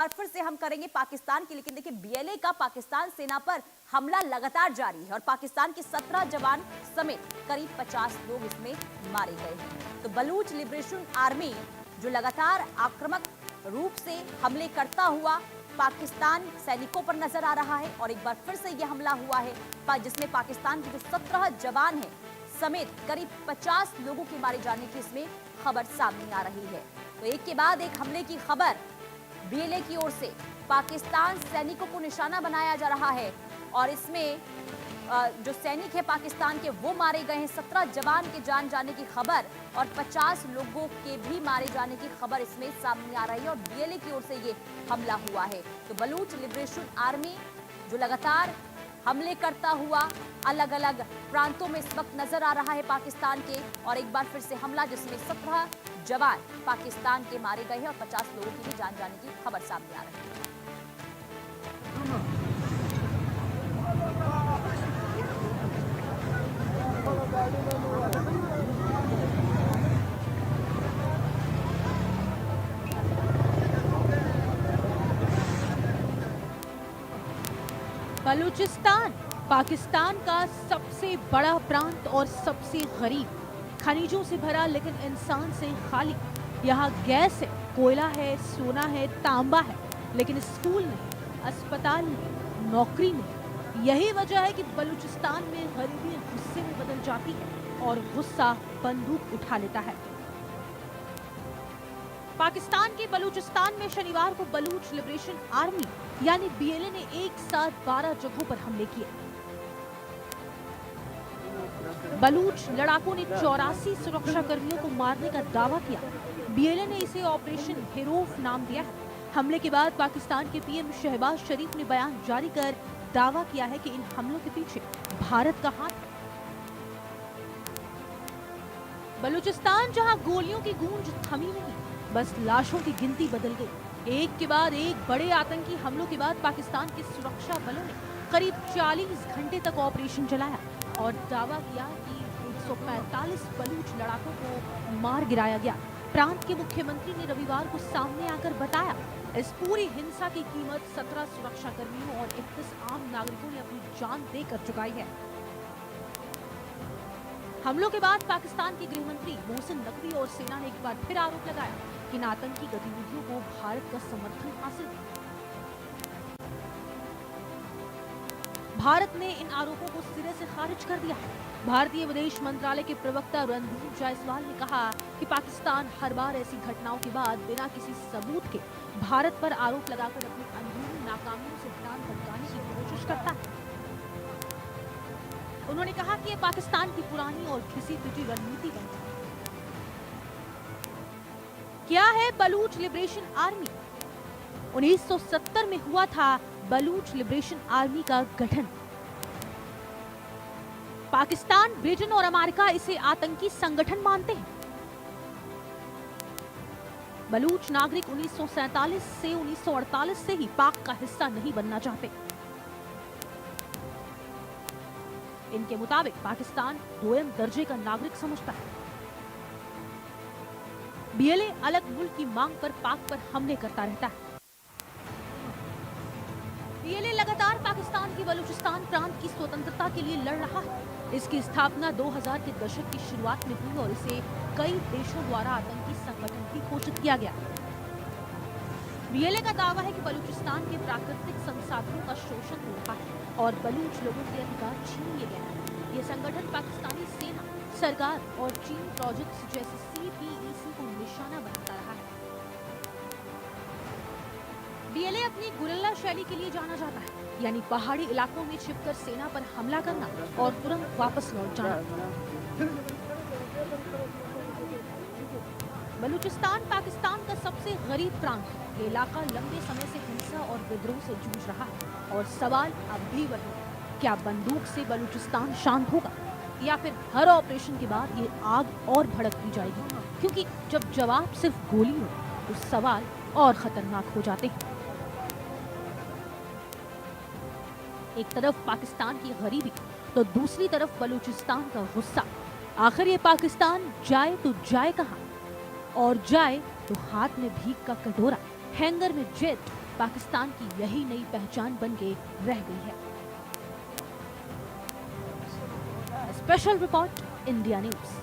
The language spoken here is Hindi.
बार फिर से हम करेंगे पाकिस्तान की, लेकिन देखिए बीएलए का पाकिस्तान सेना पर हमला लगातार जारी है और पाकिस्तान के 17 जवान समेत करीब 50 लोग इसमें मारे गए हैं। तो बलूच लिबरेशन आर्मी जो लगातार आक्रामक रूप से हमले करता हुआ पाकिस्तान सैनिकों पर नजर आ रहा है और एक बार फिर से यह हमला हुआ है जिसमें पाकिस्तान के जो 17 जवान हैं समेत करीब 50 लोगों के मारे जाने की इसमें खबर सामने आ रही है। तो एक के बाद एक हमले की खबर बीएलए की ओर से पाकिस्तान सैनिकों को निशाना बनाया जा रहा है और इसमें जो सैनिक है पाकिस्तान के वो मारे गए हैं। 17 जवान के जान जाने की खबर और 50 लोगों के भी मारे जाने की खबर इसमें सामने आ रही है और बीएलए की ओर से ये हमला हुआ है। तो बलूच लिबरेशन आर्मी जो लगातार हमले करता हुआ अलग अलग प्रांतों में इस वक्त नजर आ रहा है पाकिस्तान के, और एक बार फिर से हमला जिसमें 17 जवान पाकिस्तान के मारे गए हैं और 50 लोगों की भी जान जाने की खबर सामने आ रही है। बलूचिस्तान पाकिस्तान का सबसे बड़ा प्रांत और सबसे गरीब, खनिजों से भरा लेकिन इंसान से खाली। यहाँ गैस है, कोयला है, सोना है, तांबा है, लेकिन स्कूल नहीं, अस्पताल नहीं, नौकरी नहीं। यही वजह है कि बलूचिस्तान में गरीबी गुस्से में बदल जाती है और गुस्सा बंदूक उठा लेता है। पाकिस्तान के बलूचिस्तान में शनिवार को बलूच लिबरेशन आर्मी यानी बीएलए ने एक साथ 12 जगहों पर हमले किए। बलूच लड़ाकों ने 84 सुरक्षा कर्मियों को मारने का दावा किया। बीएलए ने इसे ऑपरेशन हेरोफ नाम दिया है। हमले के बाद पाकिस्तान के पीएम शहबाज शरीफ ने बयान जारी कर दावा किया है कि इन हमलों के पीछे भारत का हाथ है। बलूचिस्तान जहां गोलियों की गूंज थमी नहीं, बस लाशों की गिनती बदल गई। एक के बाद एक बड़े आतंकी हमलों के बाद पाकिस्तान के सुरक्षा बलों ने करीब 40 घंटे तक ऑपरेशन चलाया और दावा किया कि 145 बलूच लड़ाकों को मार गिराया गया। प्रांत के मुख्यमंत्री ने रविवार को सामने आकर बताया, इस पूरी हिंसा की कीमत 17 सुरक्षा कर्मियों और 31 आम नागरिकों ने अपनी जान देकर चुकाई है। हमलों के बाद पाकिस्तान के गृह मंत्री मोहसिन नकवी और सेना ने एक बार फिर आरोप लगाया कि इन आतंकी गतिविधियों को भारत का समर्थन हासिल है। भारत ने इन आरोपों को सिरे से खारिज कर दिया। भारतीय विदेश मंत्रालय के प्रवक्ता रणदीप जायसवाल ने कहा कि पाकिस्तान हर बार ऐसी घटनाओं के बाद बिना किसी सबूत के भारत पर आरोप लगाकर अपनी अंदरूनी नाकामियों से ध्यान भटकाने की कोशिश करता है। उन्होंने कहा कि यह पाकिस्तान की पुरानी और घिसी पिटी रणनीति बन गई। क्या है बलूच लिबरेशन आर्मी? 1970 में हुआ था बलूच लिबरेशन आर्मी का गठन। पाकिस्तान, ब्रिटेन और अमेरिका इसे आतंकी संगठन मानते हैं। बलूच नागरिक 1947 से 1948 से ही पाक का हिस्सा नहीं बनना चाहते। इनके मुताबिक पाकिस्तान दोयम दर्जे का नागरिक समझता है। बीएलए अलग मुल्क की मांग पर पाक पर हमले करता रहता है। बीएलए लगातार पाकिस्तान की बलूचिस्तान प्रांत की स्वतंत्रता के लिए लड़ रहा है। इसकी स्थापना 2000 के दशक की शुरुआत में हुई और इसे कई देशों द्वारा आतंकी संगठन भी घोषित किया गया। बीएलए का दावा है कि बलूचिस्तान के प्राकृतिक संसाधनों का शोषण हो रहा है और बलूच लोगों के अधिकार छीन लिए गए हैं। ये संगठन पाकिस्तानी सेना, सरकार और चीन प्रोजेक्ट्स जैसे CPEC को निशाना बनाता रहा है। बीएलए अपनी गुरिल्ला शैली के लिए जाना जाता है, यानी पहाड़ी इलाकों में छिपकर सेना पर हमला करना और तुरंत वापस लौट जाना। बलूचिस्तान पाकिस्तान का सबसे गरीब प्रांत है। ये इलाका लंबे समय से हिंसा और विद्रोह से जूझ रहा है और सवाल अब भी वही है, क्या बंदूक से बलूचिस्तान शांत होगा या फिर हर ऑपरेशन के बाद ये आग और भड़कती जाएगी? क्योंकि जब जवाब सिर्फ गोली हो तो सवाल और खतरनाक हो जाते हैं। एक तरफ पाकिस्तान की गरीबी तो दूसरी तरफ बलूचिस्तान का गुस्सा। आखिर ये पाकिस्तान जाए तो जाए कहां? और जाए तो हाथ में भीख का कटोरा, हैंगर में जेट पाकिस्तान की यही नई पहचान बन के रह गई है। Special report, India news.